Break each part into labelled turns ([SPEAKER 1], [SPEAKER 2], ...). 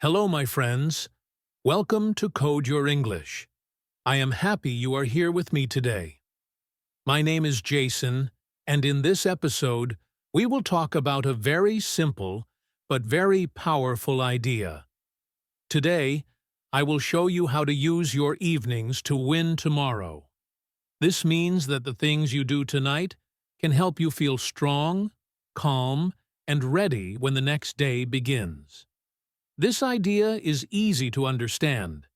[SPEAKER 1] Hello, my friends. Welcome to Code Your English. I am happy you are here with me today. My name is Jason, and in this episode, we will talk about a very simple but very powerful idea. Today, I will show you how to use your evenings to win tomorrow. This means that the things you do tonight can help you feel strong, calm, and ready when the next day begins. This idea is easy to understand,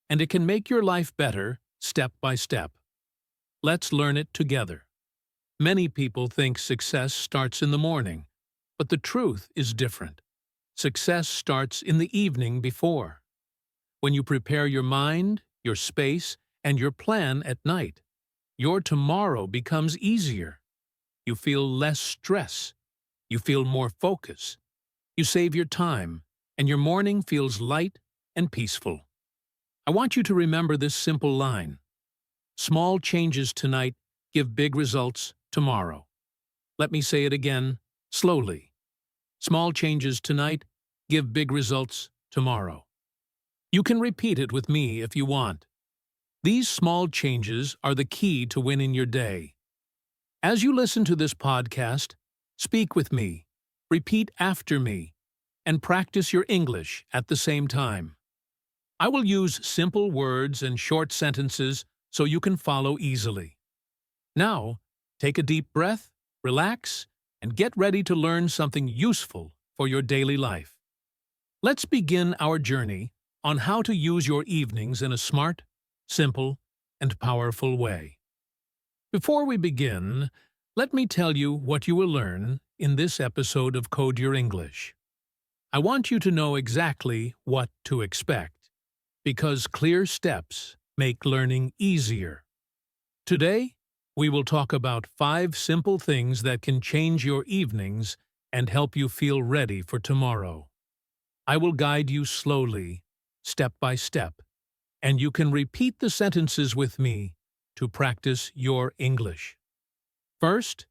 [SPEAKER 1] and it can make your life better step by step. Let's learn it together. Many people think success starts in the morning, but the truth is different. Success starts in the evening before. When you prepare your mind, your space, and your plan at night, your tomorrow becomes easier. You feel less stress. You feel more focus. You save your time, and your morning feels light and peaceful. I want you to remember this simple line. Small changes tonight give big results tomorrow. Let me say it again, slowly. Small changes tonight give big results tomorrow. You can repeat it with me if you want. These small changes are the key to winning your day. As you listen to this podcast, speak with me, repeat after me, and practice your English at the same time. I will use simple words and short sentences so you can follow easily. Now, take a deep breath, relax, and get ready to learn something useful for your daily life. Let's begin our journey on how to use your evenings in a smart, simple, and powerful way. Before we begin, let me tell you what you will learn in this episode of Code Your English. I want you to know exactly what to expect, because clear steps make learning easier. Today, we will talk about 5 simple things that can change your evenings and help you feel ready for tomorrow. I will guide you slowly, step by step, and you can repeat the sentences with me to practice your English. First,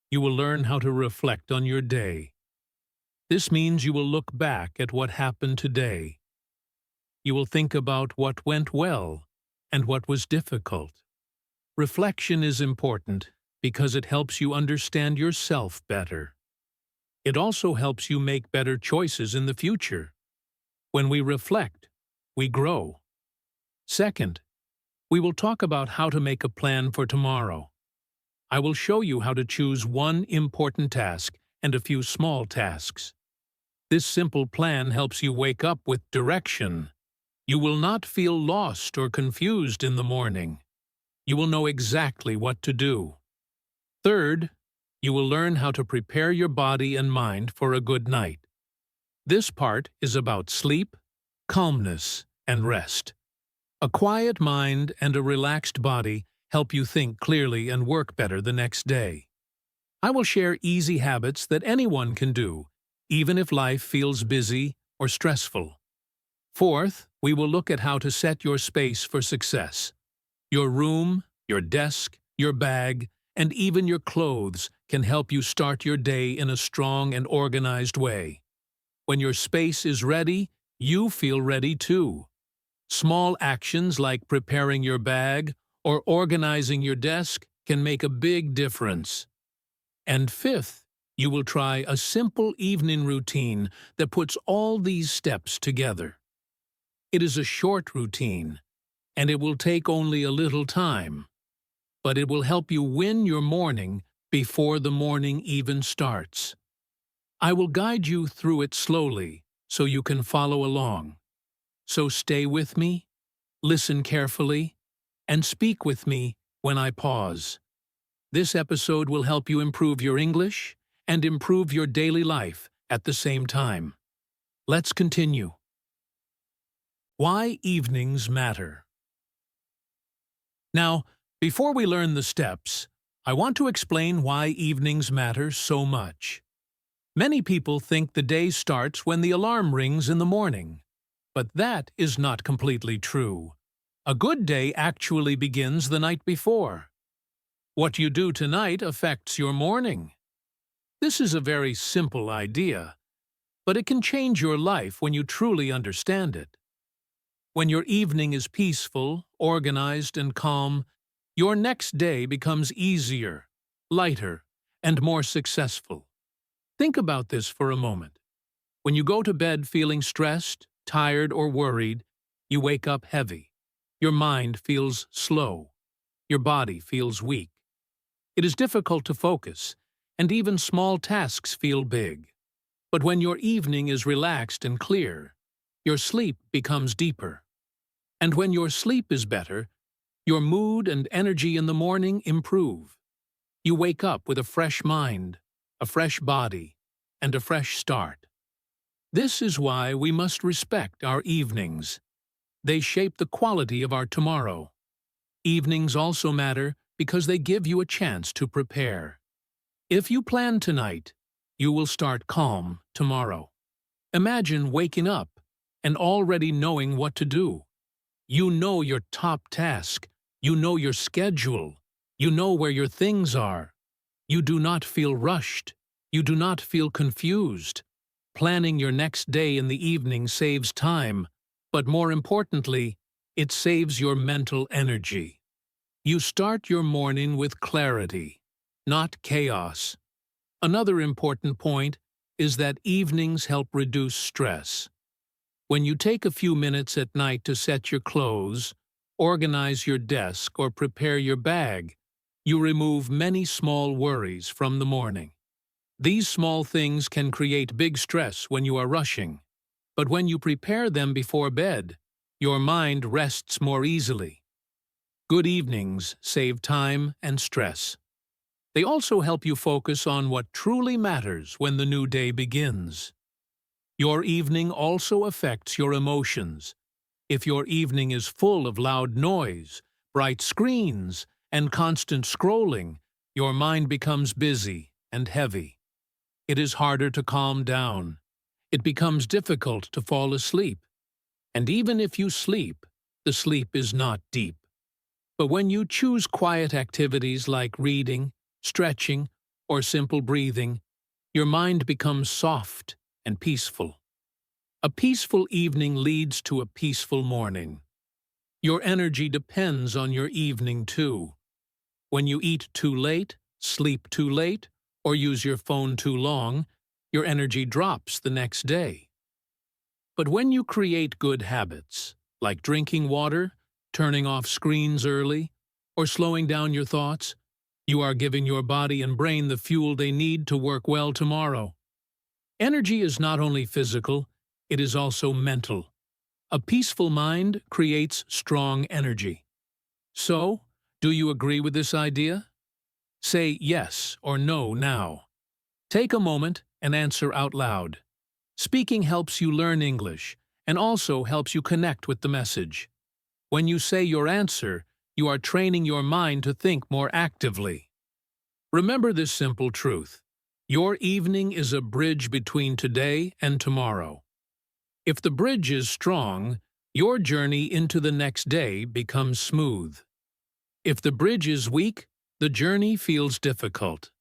[SPEAKER 1] you will learn how to reflect on your day. This means you will look back at what happened today. You will think about what went well and what was difficult. Reflection is important because it helps you understand yourself better. It also helps you make better choices in the future. When we reflect, we grow. Second, we will talk about how to make a plan for tomorrow. I will show you how to choose one important task and a few small tasks. This simple plan helps you wake up with direction. You will not feel lost or confused in the morning. You will know exactly what to do. Third, you will learn how to prepare your body and mind for a good night. This part is about sleep, calmness, and rest. A quiet mind and a relaxed body help you think clearly and work better the next day. I will share easy habits that anyone can do, even if life feels busy or stressful. Fourth, we will look at how to set your space for success. Your room, your desk, your bag, and even your clothes can help you start your day in a strong and organized way. When your space is ready, you feel ready too. Small actions like preparing your bag or organizing your desk can make a big difference. And fifth, you will try a simple evening routine that puts all these steps together. It is a short routine, and it will take only a little time, but it will help you win your morning before the morning even starts. I will guide you through it slowly so you can follow along. So stay with me, listen carefully, and speak with me when I pause. This episode will help you improve your English and improve your daily life at the same time. Let's continue. Why evenings matter. Now, before we learn the steps, I want to explain why evenings matter so much. Many people think the day starts when the alarm rings in the morning, but that is not completely true. A good day actually begins the night before. What you do tonight affects your morning. This is a very simple idea, but it can change your life when you truly understand it. When your evening is peaceful, organized, and calm, your next day becomes easier, lighter, and more successful. Think about this for a moment. When you go to bed feeling stressed, tired, or worried, you wake up heavy. Your mind feels slow. Your body feels weak. It is difficult to focus, and even small tasks feel big. But when your evening is relaxed and clear, your sleep becomes deeper. And when your sleep is better, your mood and energy in the morning improve. You wake up with a fresh mind, a fresh body, and a fresh start. This is why we must respect our evenings. They shape the quality of our tomorrow. Evenings also matter because they give you a chance to prepare. If you plan tonight, you will start calm tomorrow. Imagine waking up and already knowing what to do. You know your top task. You know your schedule. You know where your things are. You do not feel rushed. You do not feel confused. Planning your next day in the evening saves time, but more importantly, it saves your mental energy. You start your morning with clarity, not chaos. Another important point is that evenings help reduce stress. When you take a few minutes at night to set your clothes, organize your desk, or prepare your bag, you remove many small worries from the morning. These small things can create big stress when you are rushing, but when you prepare them before bed, your mind rests more easily. Good evenings save time and stress. They also help you focus on what truly matters when the new day begins. Your evening also affects your emotions. If your evening is full of loud noise, bright screens, and constant scrolling, your mind becomes busy and heavy. It is harder to calm down. It becomes difficult to fall asleep. And even if you sleep, the sleep is not deep. But when you choose quiet activities like reading, stretching, or simple breathing, your mind becomes soft and peaceful. A peaceful evening leads to a peaceful morning. Your energy depends on your evening too. When you eat too late, sleep too late, or use your phone too long, your energy drops the next day. But when you create good habits, like drinking water, turning off screens early, or slowing down your thoughts, you are giving your body and brain the fuel they need to work well tomorrow. Energy is not only physical, it is also mental. A peaceful mind creates strong energy. So, do you agree with this idea? Say yes or no now. Take a moment and answer out loud. Speaking helps you learn English and also helps you connect with the message. When you say your answer, you are training your mind to think more actively. Remember this simple truth. Your evening is a bridge between today and tomorrow. If the bridge is strong, your journey into the next day becomes smooth. If the bridge is weak, the journey feels difficult.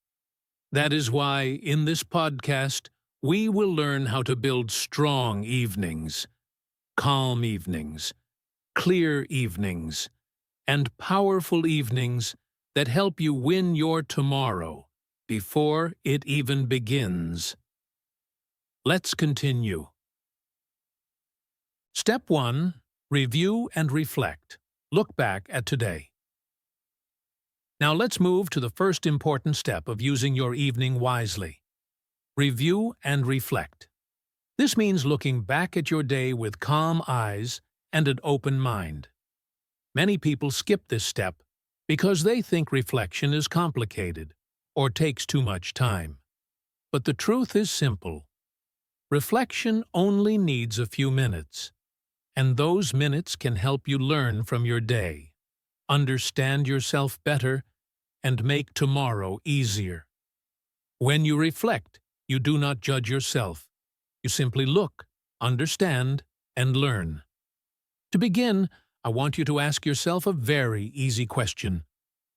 [SPEAKER 1] That is why, in this podcast, we will learn how to build strong evenings, calm evenings, clear evenings, and powerful evenings that help you win your tomorrow before it even begins. Let's continue. Step 1. Review and reflect. Look back at today. Now let's move to the first important step of using your evening wisely. Review and reflect. This means looking back at your day with calm eyes and an open mind. Many people skip this step because they think reflection is complicated or takes too much time. But the truth is simple. Reflection only needs a few minutes, and those minutes can help you learn from your day, understand yourself better, and make tomorrow easier. When you reflect, you do not judge yourself. You simply look, understand, and learn. To begin, I want you to ask yourself a very easy question.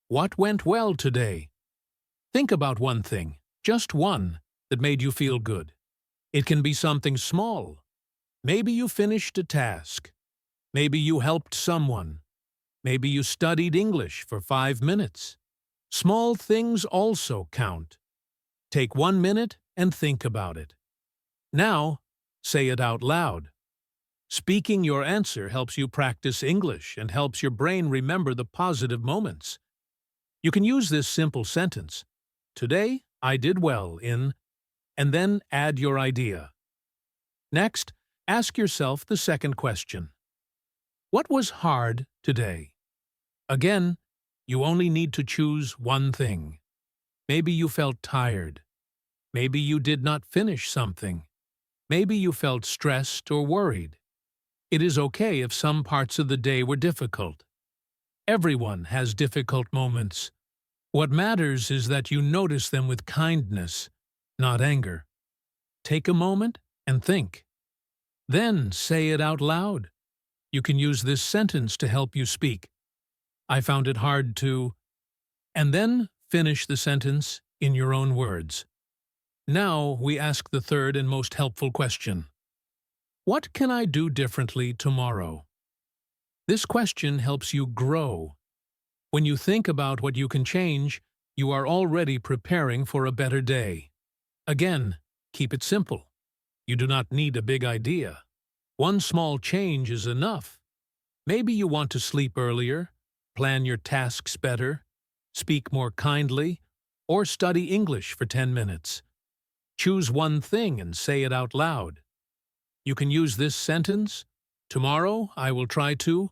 [SPEAKER 1] What went well today? Think about one thing, just one, that made you feel good. It can be something small. Maybe you finished a task. Maybe you helped someone. Maybe you studied English for 5 minutes. Small things also count. Take 1 minute and think about it. Now, say it out loud. Speaking your answer helps you practice English and helps your brain remember the positive moments. You can use this simple sentence, "Today, I did well in," and then add your idea. Next, ask yourself the second question. What was hard today? Again, you only need to choose one thing. Maybe you felt tired. Maybe you did not finish something. Maybe you felt stressed or worried. It is okay if some parts of the day were difficult. Everyone has difficult moments. What matters is that you notice them with kindness, not anger. Take a moment and think. Then say it out loud. You can use this sentence to help you speak. I found it hard to... And then finish the sentence in your own words. Now we ask the third and most helpful question. What can I do differently tomorrow? This question helps you grow. When you think about what you can change, you are already preparing for a better day. Again, keep it simple. You do not need a big idea. One small change is enough. Maybe you want to sleep earlier, plan your tasks better, speak more kindly, or study English for 10 minutes. Choose one thing and say it out loud. You can use this sentence, "Tomorrow I will try to,"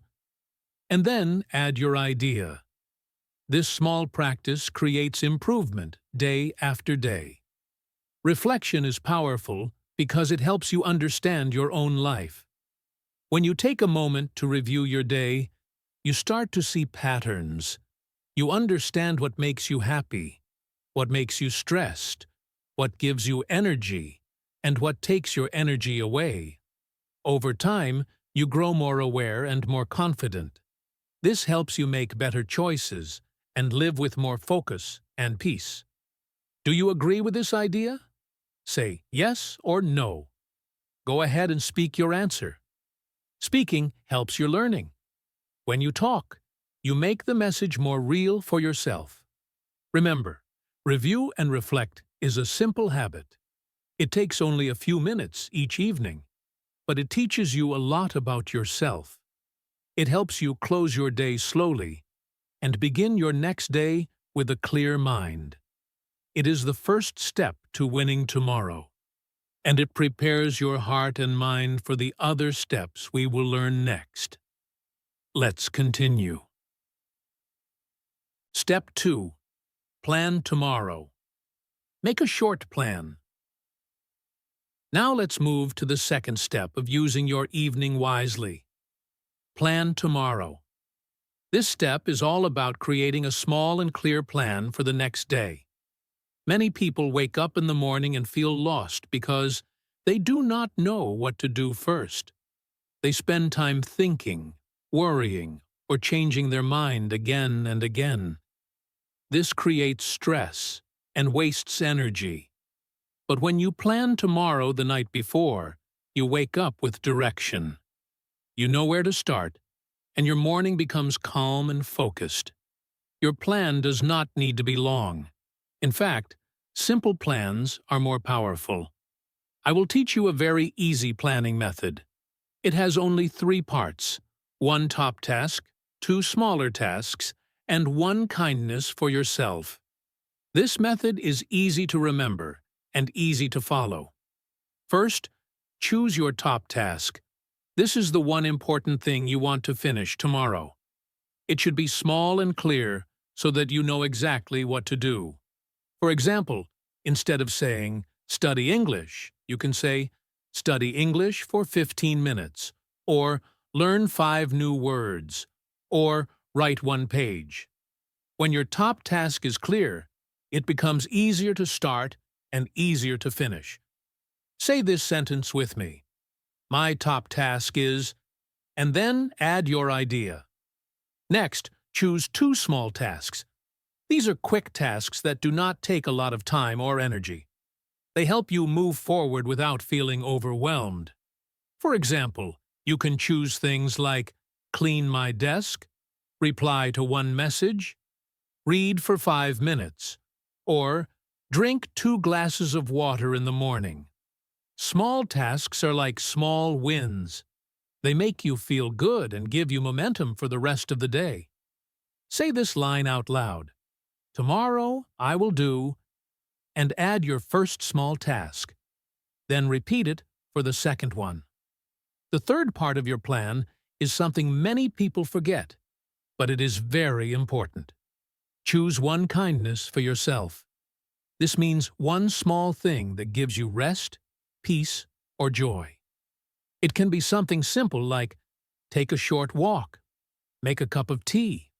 [SPEAKER 1] and then add your idea. This small practice creates improvement day after day. Reflection is powerful because it helps you understand your own life. When you take a moment to review your day, you start to see patterns. You understand what makes you happy, what makes you stressed, what gives you energy, and what takes your energy away. Over time, you grow more aware and more confident. This helps you make better choices and live with more focus and peace. Do you agree with this idea? Say yes or no. Go ahead and speak your answer. Speaking helps your learning. When you talk, you make the message more real for yourself. Remember, review and reflect is a simple habit. It takes only a few minutes each evening, but it teaches you a lot about yourself. It helps you close your day slowly and begin your next day with a clear mind. It is the first step to winning tomorrow, and it prepares your heart and mind for the other steps we will learn next. Let's continue. Step 2. Plan tomorrow. Make a short plan. Now let's move to the second step of using your evening wisely. Plan tomorrow. This step is all about creating a small and clear plan for the next day. Many people wake up in the morning and feel lost because they do not know what to do first. They spend time thinking, worrying, or changing their mind again and again. This creates stress and wastes energy. But when you plan tomorrow the night before, you wake up with direction. You know where to start, and your morning becomes calm and focused. Your plan does not need to be long. In fact, simple plans are more powerful. I will teach you a very easy planning method. It has only 3 parts: 1 top task, 2 smaller tasks, and 1 kindness for yourself. This method is easy to remember and easy to follow. First, choose your top task. This is the one important thing you want to finish tomorrow. It should be small and clear so that you know exactly what to do. For example, instead of saying, "Study English," you can say, "Study English for 15 minutes," or "Learn 5 new words," or "Write 1 page." When your top task is clear, it becomes easier to start and easier to finish. Say this sentence with me. My top task is, and then add your idea. Next, choose 2 small tasks. These are quick tasks that do not take a lot of time or energy. They help you move forward without feeling overwhelmed. For example, you can choose things like clean my desk, reply to one message, read for 5 minutes, or drink 2 glasses of water in the morning. Small tasks are like small wins. They make you feel good and give you momentum for the rest of the day. Say this line out loud. Tomorrow I will do, and add your first small task. Then repeat it for the second one. The third part of your plan is something many people forget, but it is very important. Choose one kindness for yourself. This means one small thing that gives you rest, peace, or joy. It can be something simple like take a short walk, make a cup of tea,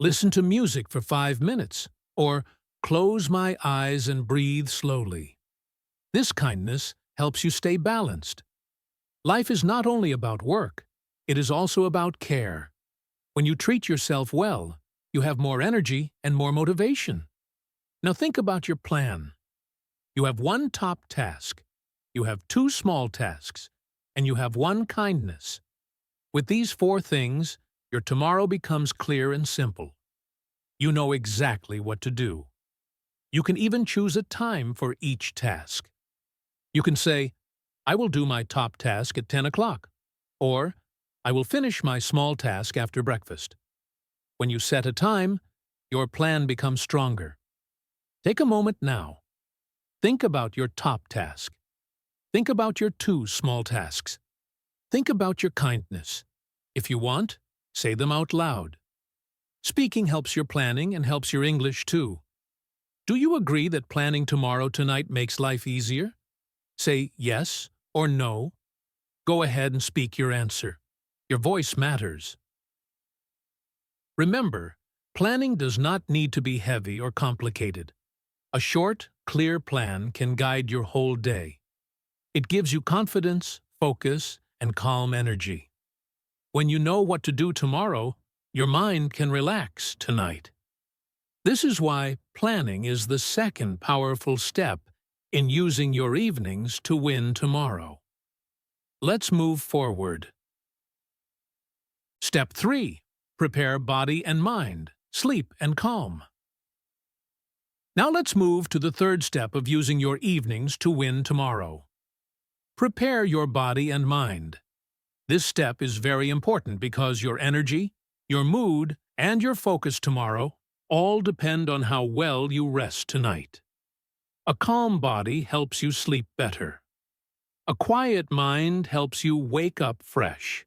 [SPEAKER 1] listen to music for 5 minutes, or close my eyes and breathe slowly. This kindness helps you stay balanced. Life is not only about work, it is also about care. When you treat yourself well, you have more energy and more motivation. Now think about your plan. You have one top task, you have 2 small tasks, and you have one kindness. With these 4 things, your tomorrow becomes clear and simple. You know exactly what to do. You can even choose a time for each task. You can say, I will do my top task at 10 o'clock, or I will finish my small task after breakfast. When you set a time, your plan becomes stronger. Take a moment now. Think about your top task. Think about your 2 small tasks. Think about your kindness. If you want, say them out loud. Speaking helps your planning and helps your English too. Do you agree that planning tomorrow tonight makes life easier? Say yes or no. Go ahead and speak your answer. Your voice matters. Remember, planning does not need to be heavy or complicated. A short, clear plan can guide your whole day. It gives you confidence, focus, and calm energy. When you know what to do tomorrow, your mind can relax tonight. This is why planning is the second powerful step in using your evenings to win tomorrow. Let's move forward. Step 3. Prepare body and mind, sleep and calm. Now let's move to the third step of using your evenings to win tomorrow. Prepare your body and mind. This step is very important because your energy, your mood, and your focus tomorrow all depend on how well you rest tonight. A calm body helps you sleep better. A quiet mind helps you wake up fresh.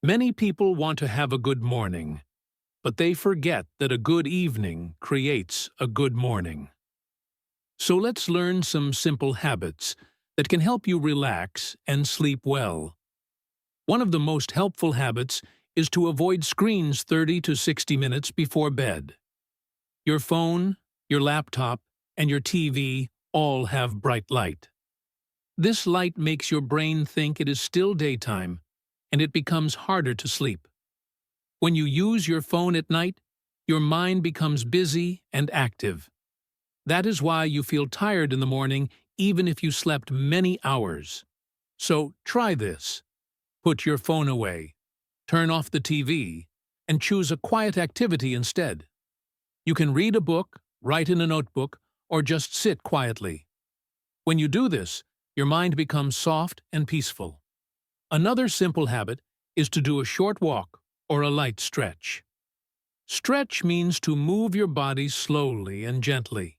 [SPEAKER 1] Many people want to have a good morning, but they forget that a good evening creates a good morning. So let's learn some simple habits that can help you relax and sleep well. One of the most helpful habits is to avoid screens 30 to 60 minutes before bed. Your phone, your laptop, and your TV all have bright light. This light makes your brain think it is still daytime, and it becomes harder to sleep. When you use your phone at night, your mind becomes busy and active. That is why you feel tired in the morning even if you slept many hours. So try this. Put your phone away, turn off the TV, and choose a quiet activity instead. You can read a book, write in a notebook, or just sit quietly. When you do this, your mind becomes soft and peaceful. Another simple habit is to do a short walk or a light stretch. Stretch means to move your body slowly and gently.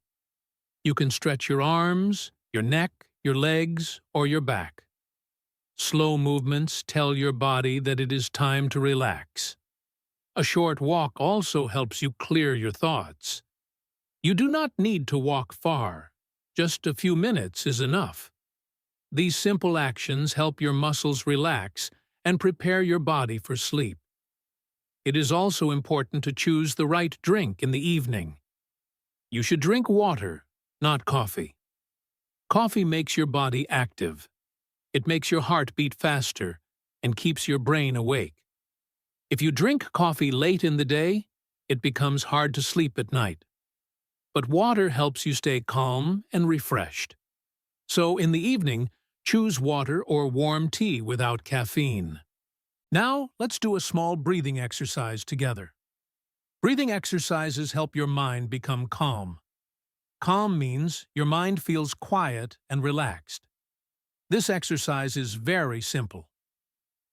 [SPEAKER 1] You can stretch your arms, your neck, your legs, or your back. Slow movements tell your body that it is time to relax. A short walk also helps you clear your thoughts. You do not need to walk far. Just a few minutes is enough. These simple actions help your muscles relax and prepare your body for sleep. It is also important to choose the right drink in the evening. You should drink water, not coffee. Coffee makes your body active. It makes your heart beat faster and keeps your brain awake. If you drink coffee late in the day, it becomes hard to sleep at night. But water helps you stay calm and refreshed. So in the evening, choose water or warm tea without caffeine. Now, let's do a small breathing exercise together. Breathing exercises help your mind become calm. Calm means your mind feels quiet and relaxed. This exercise is very simple.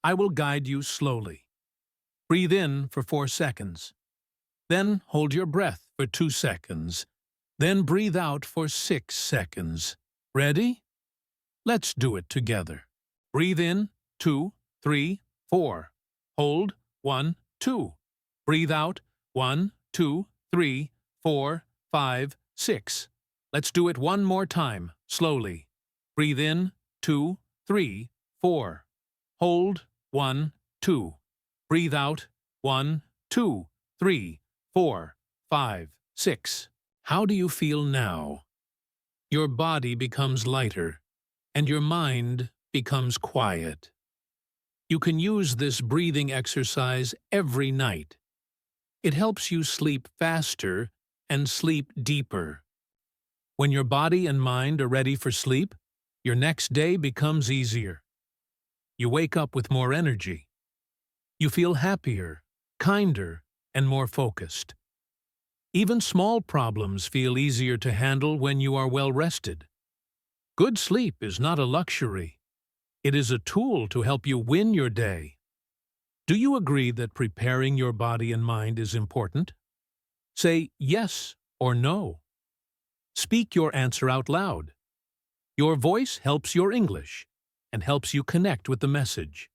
[SPEAKER 1] I will guide you slowly. Breathe in for 4 seconds. Then hold your breath for 2 seconds. Then breathe out for 6 seconds. Ready? Let's do it together. Breathe in, 2, 3, 4. Hold, 1, 2. Breathe out, 1, 2, 3, 4, 5, 6. Let's do it one more time, slowly. Breathe in, 2, 3, 4. Hold, 1, 2. Breathe out, 1, 2, 3, 4, 5, 6. How do you feel now? Your body becomes lighter, and your mind becomes quiet. You can use this breathing exercise every night. It helps you sleep faster and sleep deeper. When your body and mind are ready for sleep, your next day becomes easier. You wake up with more energy. You feel happier, kinder, and more focused. Even small problems feel easier to handle when you are well rested. Good sleep is not a luxury. It is a tool to help you win your day. Do you agree that preparing your body and mind is important? Say yes or no. Speak your answer out loud. Your voice helps your English and helps you connect with the message.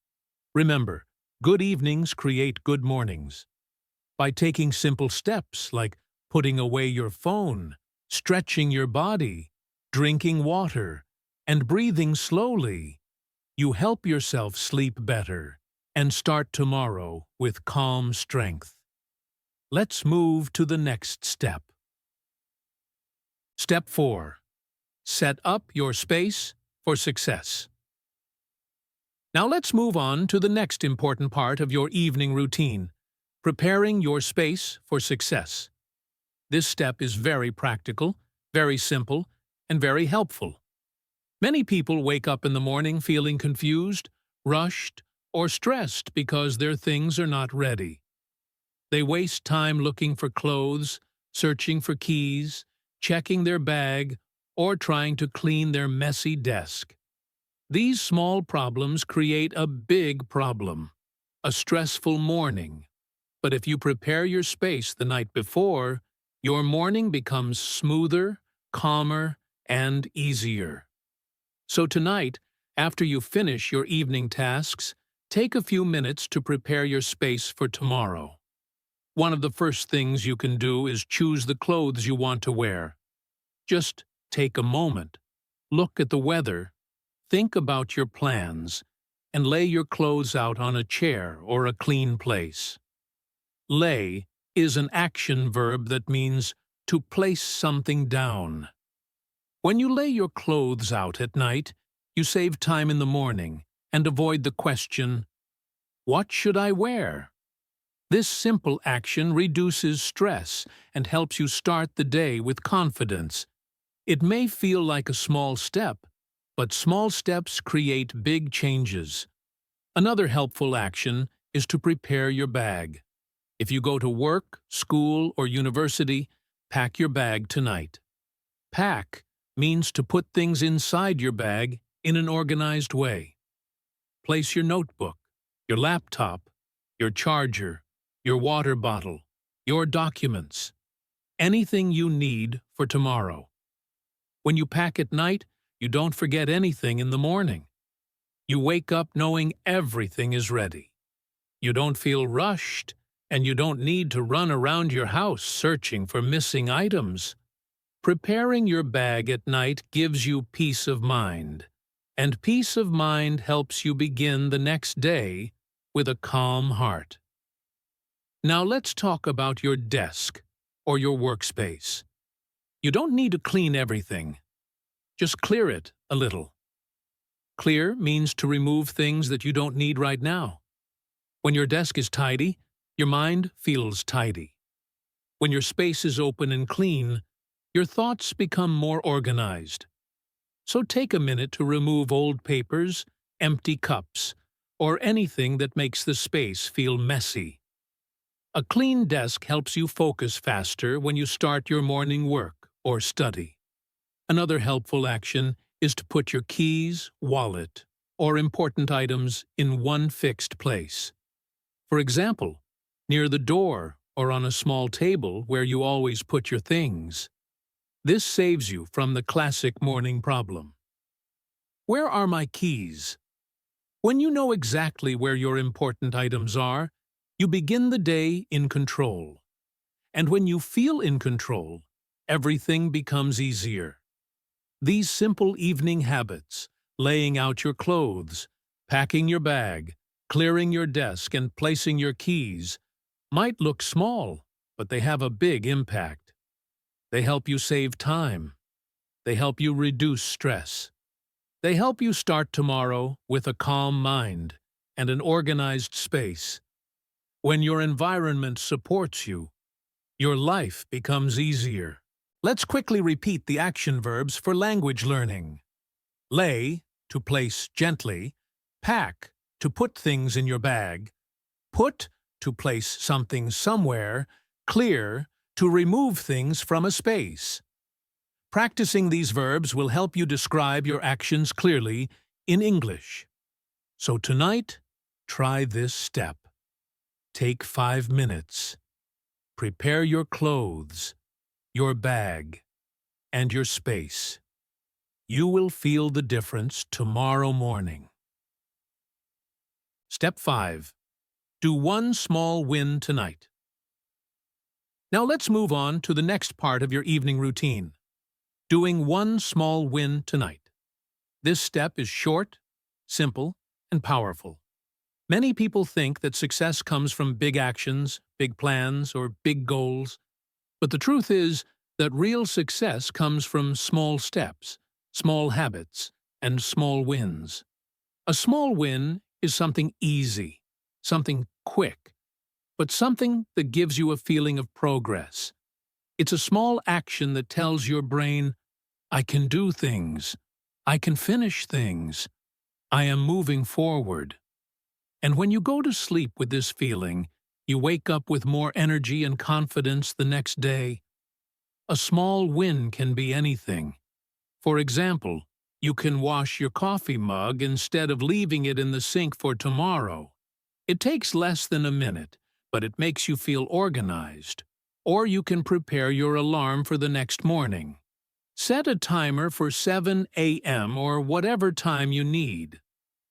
[SPEAKER 1] Remember, good evenings create good mornings. By taking simple steps like putting away your phone, stretching your body, drinking water, and breathing slowly, you help yourself sleep better and start tomorrow with calm strength. Let's move to the next step. Step 4. Set up your space for success. Now let's move on to the next important part of your evening routine, preparing your space for success. This step is very practical, very simple, and very helpful. Many people wake up in the morning feeling confused, rushed, or stressed because their things are not ready. They waste time looking for clothes, searching for keys, checking their bag, or trying to clean their messy desk. These small problems create a big problem, a stressful morning. But if you prepare your space the night before, your morning becomes smoother, calmer, and easier. So tonight, after you finish your evening tasks, take a few minutes to prepare your space for tomorrow. One of the first things you can do is choose the clothes you want to wear. Just take a moment, look at the weather, think about your plans, and lay your clothes out on a chair or a clean place. Lay is an action verb that means to place something down. When you lay your clothes out at night, you save time in the morning and avoid the question, "What should I wear?" This simple action reduces stress and helps you start the day with confidence. It may feel like a small step, but small steps create big changes. Another helpful action is to prepare your bag. If you go to work, school, or university, pack your bag tonight. Pack means to put things inside your bag in an organized way. Place your notebook, your laptop, your charger, your water bottle, your documents, anything you need for tomorrow. When you pack at night, you don't forget anything in the morning. You wake up knowing everything is ready. You don't feel rushed, and you don't need to run around your house searching for missing items. Preparing your bag at night gives you peace of mind, and peace of mind helps you begin the next day with a calm heart. Now let's talk about your desk or your workspace. You don't need to clean everything. Just clear it a little. Clear means to remove things that you don't need right now. When your desk is tidy, your mind feels tidy. When your space is open and clean, your thoughts become more organized. So take a minute to remove old papers, empty cups, or anything that makes the space feel messy. A clean desk helps you focus faster when you start your morning work or study. Another helpful action is to put your keys, wallet, or important items in one fixed place. For example, near the door or on a small table where you always put your things. This saves you from the classic morning problem. Where are my keys? When you know exactly where your important items are, you begin the day in control. And when you feel in control, everything becomes easier. These simple evening habits, laying out your clothes, packing your bag, clearing your desk, and placing your keys, might look small, but they have a big impact. They help you save time. They help you reduce stress. They help you start tomorrow with a calm mind and an organized space. When your environment supports you, your life becomes easier. Let's quickly repeat the action verbs for language learning. Lay, to place gently. Pack, to put things in your bag. Put, to place something somewhere. Clear, to remove things from a space. Practicing these verbs will help you describe your actions clearly in English. So tonight, try this step. Take 5 minutes. Prepare your clothes, your bag, and your space. You will feel the difference tomorrow morning. Step 5. Do one small win tonight. Now let's move on to the next part of your evening routine. Doing one small win tonight. This step is short, simple, and powerful. Many people think that success comes from big actions, big plans, or big goals. But the truth is that real success comes from small steps, small habits, and small wins. A small win is something easy, something quick, but something that gives you a feeling of progress. It's a small action that tells your brain, I can do things, I can finish things, I am moving forward. And when you go to sleep with this feeling, you wake up with more energy and confidence the next day. A small win can be anything. For example, you can wash your coffee mug instead of leaving it in the sink for tomorrow. It takes less than a minute, but it makes you feel organized. Or you can prepare your alarm for the next morning. Set a timer for 7 a.m. or whatever time you need.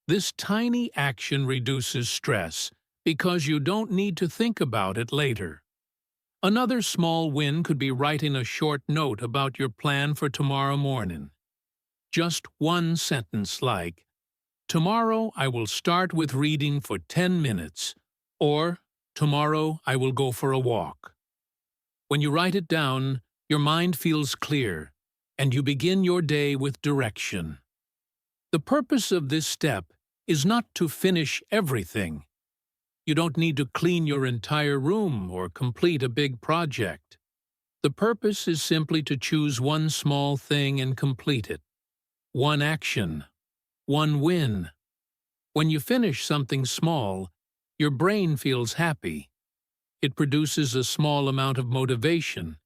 [SPEAKER 1] This tiny action reduces stress because you don't need to think about it later. Another small win could be writing a short note about your plan for tomorrow morning. Just one sentence like, tomorrow I will start with reading for 10 minutes, or tomorrow I will go for a walk. When you write it down, your mind feels clear, and you begin your day with direction. The purpose of this step is not to finish everything. You don't need to clean your entire room or complete a big project. The purpose is simply to choose one small thing and complete it. One action. One win. When you finish something small, your brain feels happy. It produces a small amount of motivation,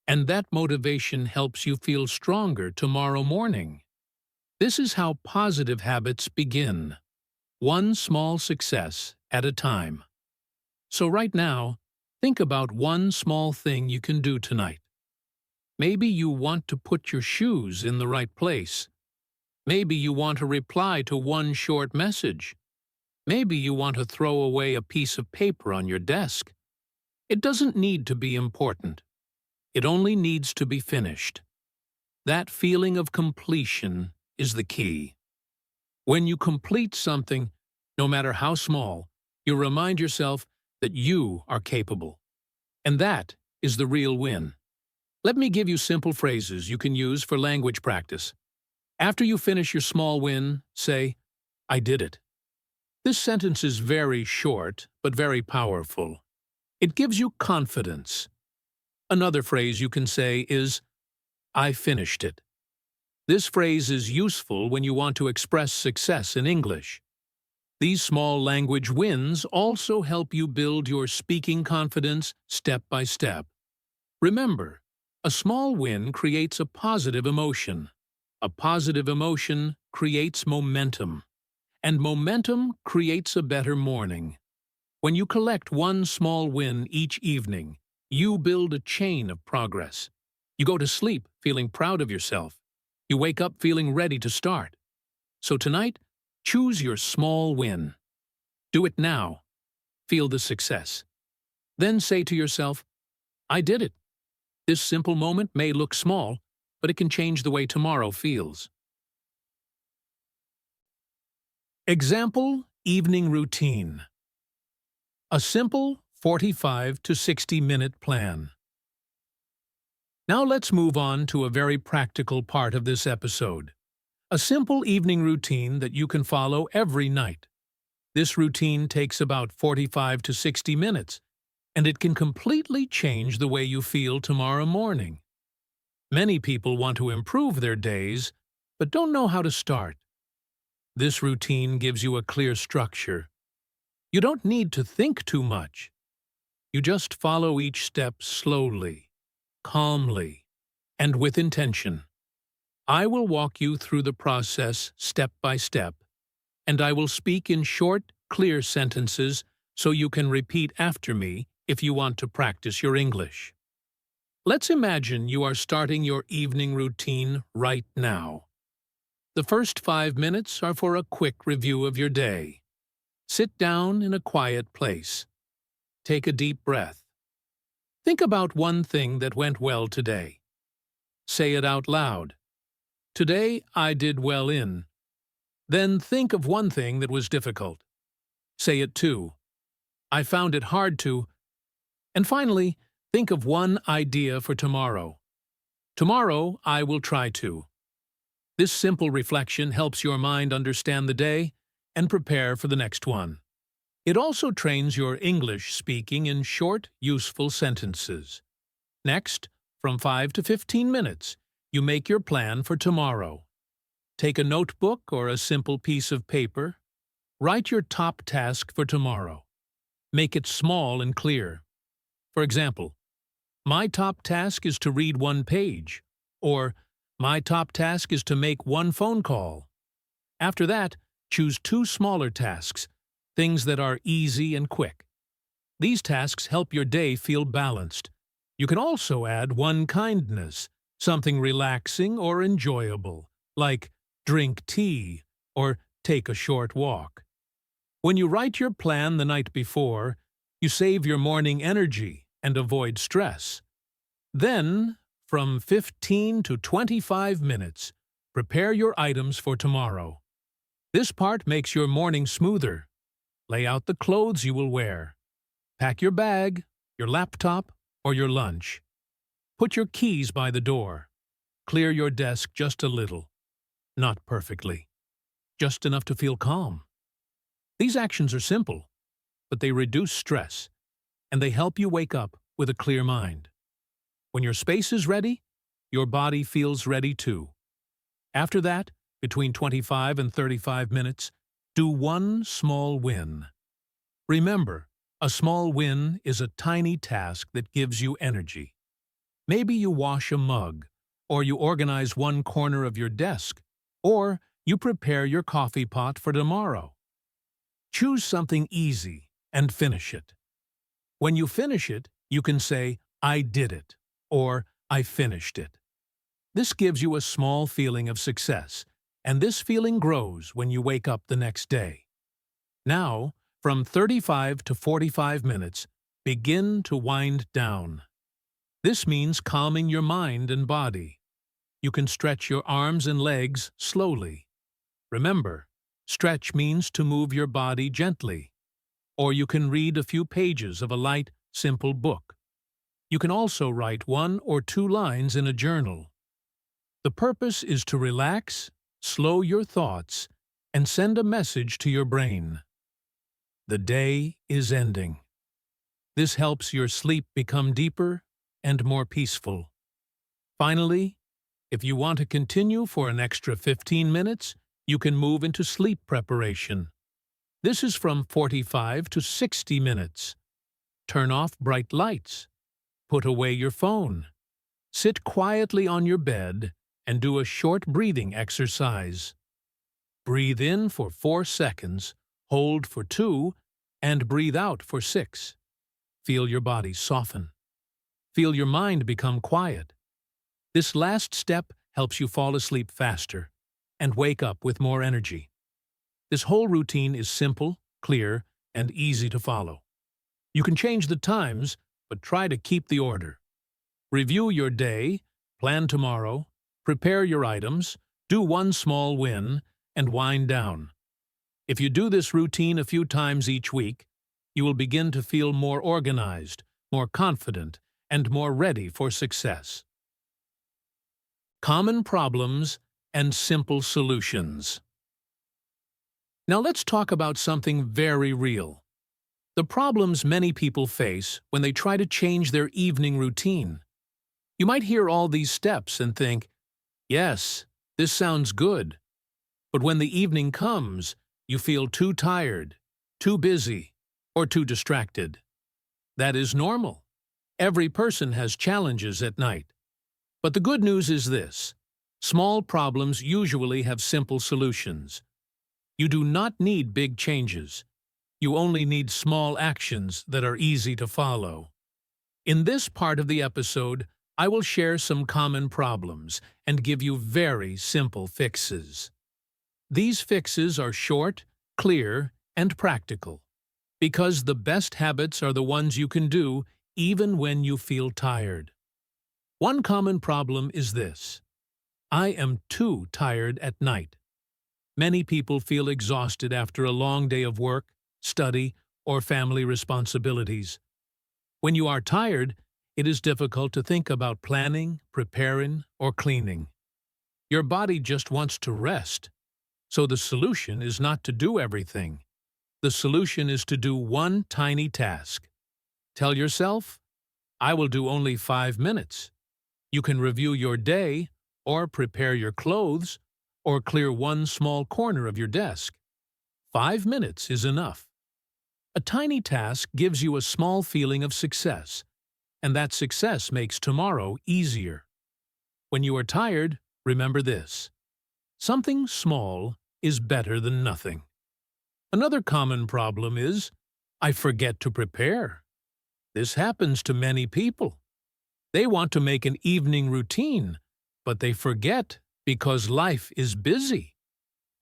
[SPEAKER 1] and that motivation helps you feel stronger tomorrow morning. This is how positive habits begin. One small success at a time. So right now, think about one small thing you can do tonight. Maybe you want to put your shoes in the right place. Maybe you want to reply to one short message. Maybe you want to throw away a piece of paper on your desk. It doesn't need to be important. It only needs to be finished. That feeling of completion is the key. When you complete something, no matter how small, you remind yourself that you are capable. And that is the real win. Let me give you simple phrases you can use for language practice. After you finish your small win, say, I did it. This sentence is very short, but very powerful. It gives you confidence. Another phrase you can say is, I finished it. This phrase is useful when you want to express success in English. These small language wins also help you build your speaking confidence step by step. Remember, a small win creates a positive emotion. A positive emotion creates momentum, and momentum creates a better morning. When you collect one small win each evening, you build a chain of progress. You go to sleep feeling proud of yourself. You wake up feeling ready to start. So tonight, choose your small win. Do it now. Feel the success. Then say to yourself, I did it. This simple moment may look small, but it can change the way tomorrow feels. Example, evening routine. A simple 45 to 60-minute plan. Now let's move on to a very practical part of this episode. A simple evening routine that you can follow every night. This routine takes about 45 to 60 minutes, and it can completely change the way you feel tomorrow morning. Many people want to improve their days, but don't know how to start. This routine gives you a clear structure. You don't need to think too much. You just follow each step slowly, calmly, and with intention. I will walk you through the process step by step, and I will speak in short, clear sentences so you can repeat after me if you want to practice your English. Let's imagine you are starting your evening routine right now. The first 5 minutes are for a quick review of your day. Sit down in a quiet place. Take a deep breath. Think about one thing that went well today. Say it out loud. Today I did well in. Then think of one thing that was difficult. Say it too. I found it hard to. And finally, think of one idea for tomorrow. Tomorrow I will try to. This simple reflection helps your mind understand the day and prepare for the next one. It also trains your English speaking in short, useful sentences. Next, from 5 to 15 minutes, you make your plan for tomorrow. Take a notebook or a simple piece of paper. Write your top task for tomorrow. Make it small and clear. For example, my top task is to read 1 page, or my top task is to make 1 phone call. After that, choose 2 smaller tasks, things that are easy and quick. These tasks help your day feel balanced. You can also add 1 kindness, something relaxing or enjoyable, like drink tea or take a short walk. When you write your plan the night before, you save your morning energy and avoid stress. Then, from 15 to 25 minutes, prepare your items for tomorrow. This part makes your morning smoother. Lay out the clothes you will wear. Pack your bag, your laptop, or your lunch. Put your keys by the door. Clear your desk just a little. Not perfectly. Just enough to feel calm. These actions are simple, but they reduce stress, and they help you wake up with a clear mind. When your space is ready, your body feels ready too. After that, between 25 and 35 minutes, do 1 small win. Remember, a small win is a tiny task that gives you energy. Maybe you wash a mug, or you organize 1 corner of your desk, or you prepare your coffee pot for tomorrow. Choose something easy and finish it. When you finish it, you can say, I did it, or I finished it. This gives you a small feeling of success, and this feeling grows when you wake up the next day. Now, from 35 to 45 minutes, begin to wind down. This means calming your mind and body. You can stretch your arms and legs slowly. Remember, stretch means to move your body gently. Or you can read a few pages of a light, simple book. You can also write 1 or 2 lines in a journal. The purpose is to relax, slow your thoughts, and send a message to your brain. The day is ending. This helps your sleep become deeper and more peaceful. Finally, If you want to continue for an extra 15 minutes, you can move into sleep preparation. This is from 45 to 60 minutes. Turn off bright lights. Put away your phone. Sit quietly on your bed and do a short breathing exercise. Breathe in for 4 seconds, hold for 2, and breathe out for 6. Feel your body soften. Feel your mind become quiet. This last step helps you fall asleep faster and wake up with more energy. This whole routine is simple, clear, and easy to follow. You can change the times, but try to keep the order. Review your day, plan tomorrow, prepare your items, do one small win, and wind down. If you do this routine a few times each week, you will begin to feel more organized, more confident, and more ready for success. Common problems and simple solutions. Now let's talk about something very real. The problems many people face when they try to change their evening routine. You might hear all these steps and think, yes, this sounds good. But when the evening comes, you feel too tired, too busy, or too distracted. That is normal. Every person has challenges at night. But the good news is this: small problems usually have simple solutions. You do not need big changes. You only need small actions that are easy to follow. In this part of the episode, I will share some common problems and give you very simple fixes. These fixes are short, clear, and practical, because the best habits are the ones you can do even when you feel tired. One common problem is this: I am too tired at night. Many people feel exhausted after a long day of work, study, or family responsibilities. When you are tired, it is difficult to think about planning, preparing, or cleaning. Your body just wants to rest. So the solution is not to do everything. The solution is to do one tiny task. Tell yourself, I will do only 5 minutes. You can review your day, or prepare your clothes, or clear one small corner of your desk. 5 minutes is enough. A tiny task gives you a small feeling of success, and that success makes tomorrow easier. When you are tired, remember this: something small is better than nothing. Another common problem is, I forget to prepare. This happens to many people. They want to make an evening routine, but they forget because life is busy.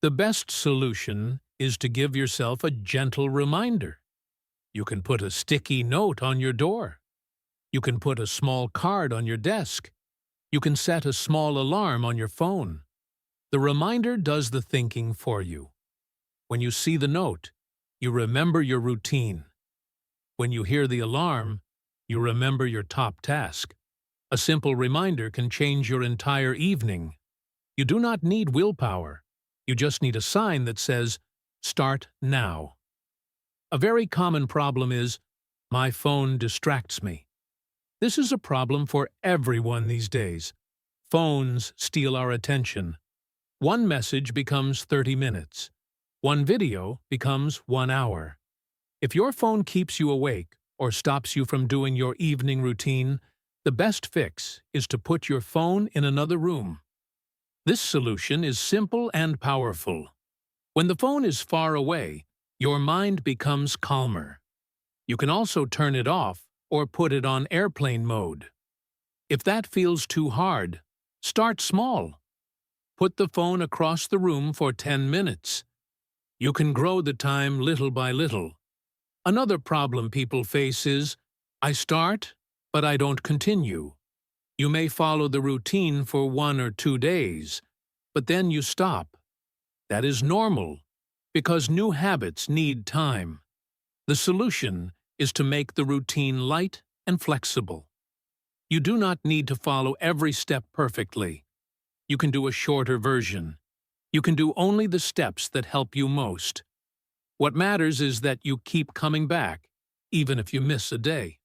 [SPEAKER 1] The best solution is to give yourself a gentle reminder. You can put a sticky note on your door. You can put a small card on your desk. You can set a small alarm on your phone. The reminder does the thinking for you. When you see the note, you remember your routine. When you hear the alarm, you remember your top task. A simple reminder can change your entire evening. You do not need willpower. You just need a sign that says, "Start now." A very common problem is, my phone distracts me. This is a problem for everyone these days. Phones steal our attention. One message becomes 30 minutes. One video becomes 1 hour. If your phone keeps you awake or stops you from doing your evening routine, the best fix is to put your phone in another room. This solution is simple and powerful. When the phone is far away, your mind becomes calmer. You can also turn it off or put it on airplane mode. If that feels too hard, start small. Put the phone across the room for 10 minutes. You can grow the time little by little. Another problem people face is, I start, but I don't continue. You may follow the routine for 1 or 2 days, but then you stop. That is normal, because new habits need time. The solution is to make the routine light and flexible. You do not need to follow every step perfectly. You can do a shorter version. You can do only the steps that help you most. What matters is that you keep coming back, even if you miss a day.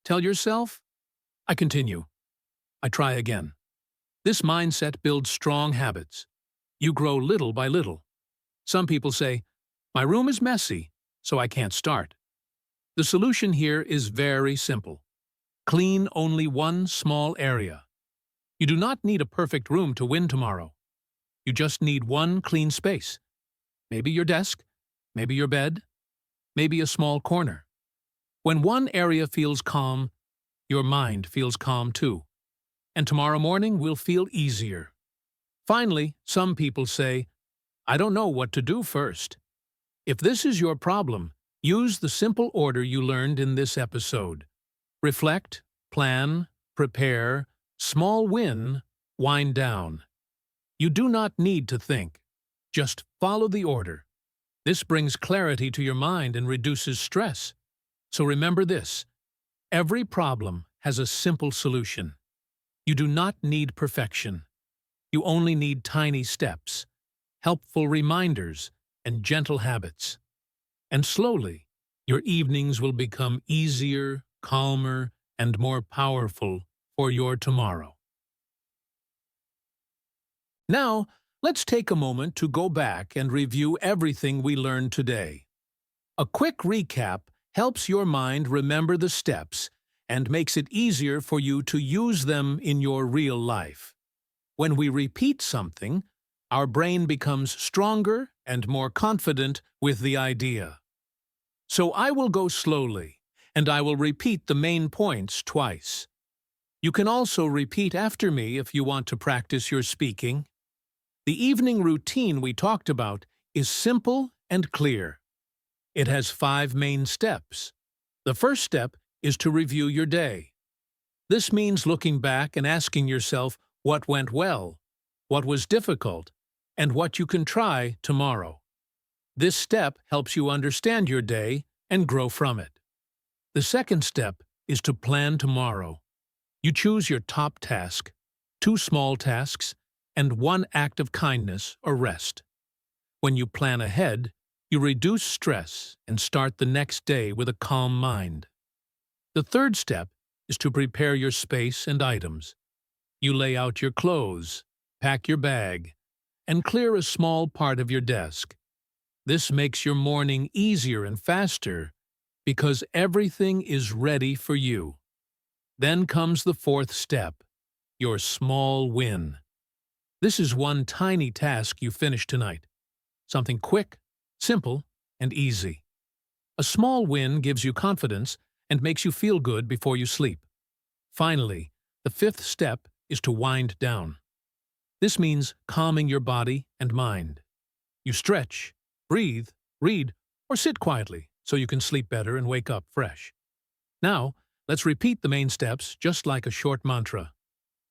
[SPEAKER 1] Tell yourself, I continue. I try again. This mindset builds strong habits. You grow little by little. Some people say, "My room is messy, so I can't start." The solution here is very simple. Clean only one small area. You do not need a perfect room to win tomorrow. You just need one clean space. Maybe your desk, maybe your bed, maybe a small corner. When one area feels calm, your mind feels calm too. And tomorrow morning will feel easier. Finally, some people say, "I don't know what to do first." If this is your problem, use the simple order you learned in this episode. Reflect, plan, prepare, small win, wind down. You do not need to think. Just follow the order. This brings clarity to your mind and reduces stress. So remember this: every problem has a simple solution. You do not need perfection. You only need tiny steps, helpful reminders, and gentle habits. And slowly, your evenings will become easier, calmer, and more powerful for your tomorrow. Now, let's take a moment to go back and review everything we learned today. A quick recap helps your mind remember the steps and makes it easier for you to use them in your real life. When we repeat something, our brain becomes stronger and more confident with the idea. So I will go slowly, and I will repeat the main points twice. You can also repeat after me if you want to practice your speaking. The evening routine we talked about is simple and clear. It has 5 main steps. The first step is to review your day. This means looking back and asking yourself what went well, what was difficult, and what you can try tomorrow. This step helps you understand your day and grow from it. The second step is to plan tomorrow. You choose your top task, 2 small tasks, and 1 act of kindness or rest. When you plan ahead, you reduce stress and start the next day with a calm mind. The third step is to prepare your space and items. You lay out your clothes, pack your bag, and clear a small part of your desk. This makes your morning easier and faster because everything is ready for you. Then comes the fourth step, your small win. This is one tiny task you finish tonight. Something quick, simple, and easy. A small win gives you confidence and makes you feel good before you sleep. Finally, the fifth step is to wind down. This means calming your body and mind. You stretch, breathe, read, or sit quietly so you can sleep better and wake up fresh. Now, let's repeat the main steps just like a short mantra.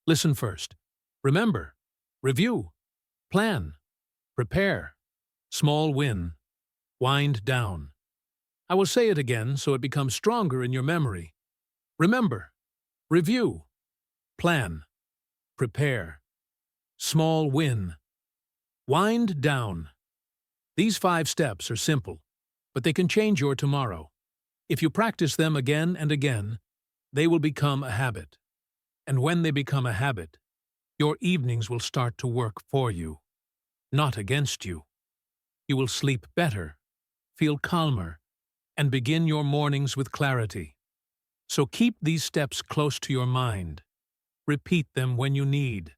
[SPEAKER 1] Listen first. Remember, review, plan, prepare, small win, wind down. I will say it again so it becomes stronger in your memory. Remember, review, plan, prepare, small win, wind down. These 5 steps are simple, but they can change your tomorrow. If you practice them again and again, they will become a habit. And when they become a habit, your evenings will start to work for you, not against you. You will sleep better, feel calmer, and begin your mornings with clarity. So keep these steps close to your mind. Repeat them when you need,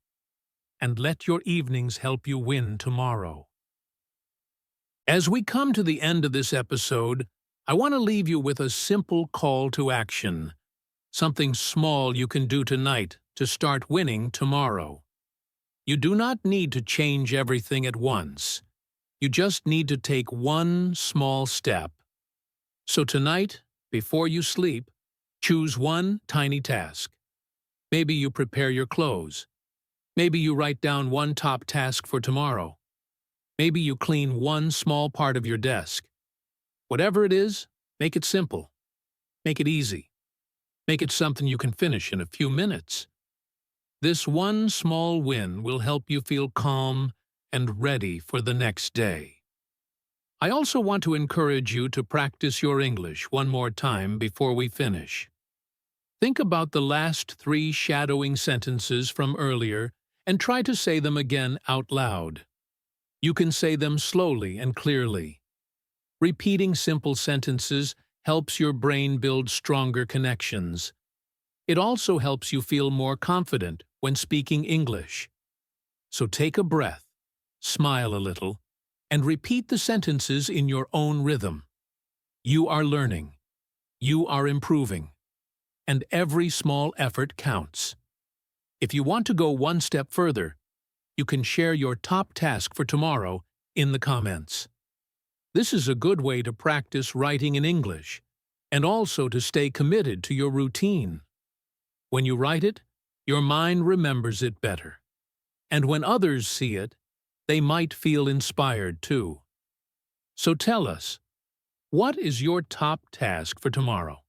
[SPEAKER 1] and let your evenings help you win tomorrow. As we come to the end of this episode, I want to leave you with a simple call to action. Something small you can do tonight to start winning tomorrow. You do not need to change everything at once. You just need to take one small step. So tonight, before you sleep, choose one tiny task. Maybe you prepare your clothes. Maybe you write down one top task for tomorrow. Maybe you clean one small part of your desk. Whatever it is, make it simple. Make it easy. Make it something you can finish in a few minutes. This one small win will help you feel calm and ready for the next day. I also want to encourage you to practice your English one more time before we finish. Think about the last 3 shadowing sentences from earlier and try to say them again out loud. You can say them slowly and clearly. Repeating simple sentences helps your brain build stronger connections. It also helps you feel more confident when speaking English. So take a breath, smile a little, and repeat the sentences in your own rhythm. You are learning. You are improving. And every small effort counts. If you want to go one step further, you can share your top task for tomorrow in the comments. This is a good way to practice writing in English and also to stay committed to your routine. When you write it, your mind remembers it better. And when others see it, they might feel inspired too. So tell us, what is your top task for tomorrow?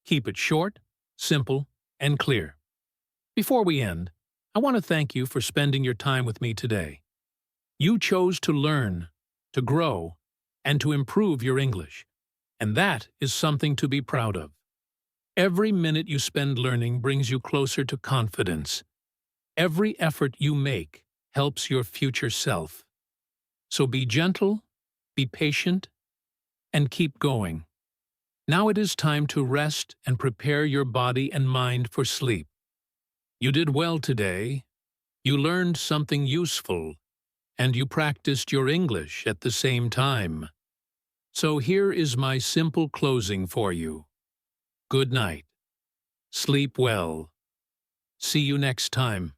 [SPEAKER 1] Keep it short, simple, and clear. Before we end, I want to thank you for spending your time with me today. You chose to learn, to grow, and to improve your English, and that is something to be proud of. Every minute you spend learning brings you closer to confidence. Every effort you make helps your future self. So be gentle, be patient, and keep going. Now it is time to rest and prepare your body and mind for sleep. You did well today. You learned something useful, and you practiced your English at the same time. So here is my simple closing for you. Good night. Sleep well. See you next time.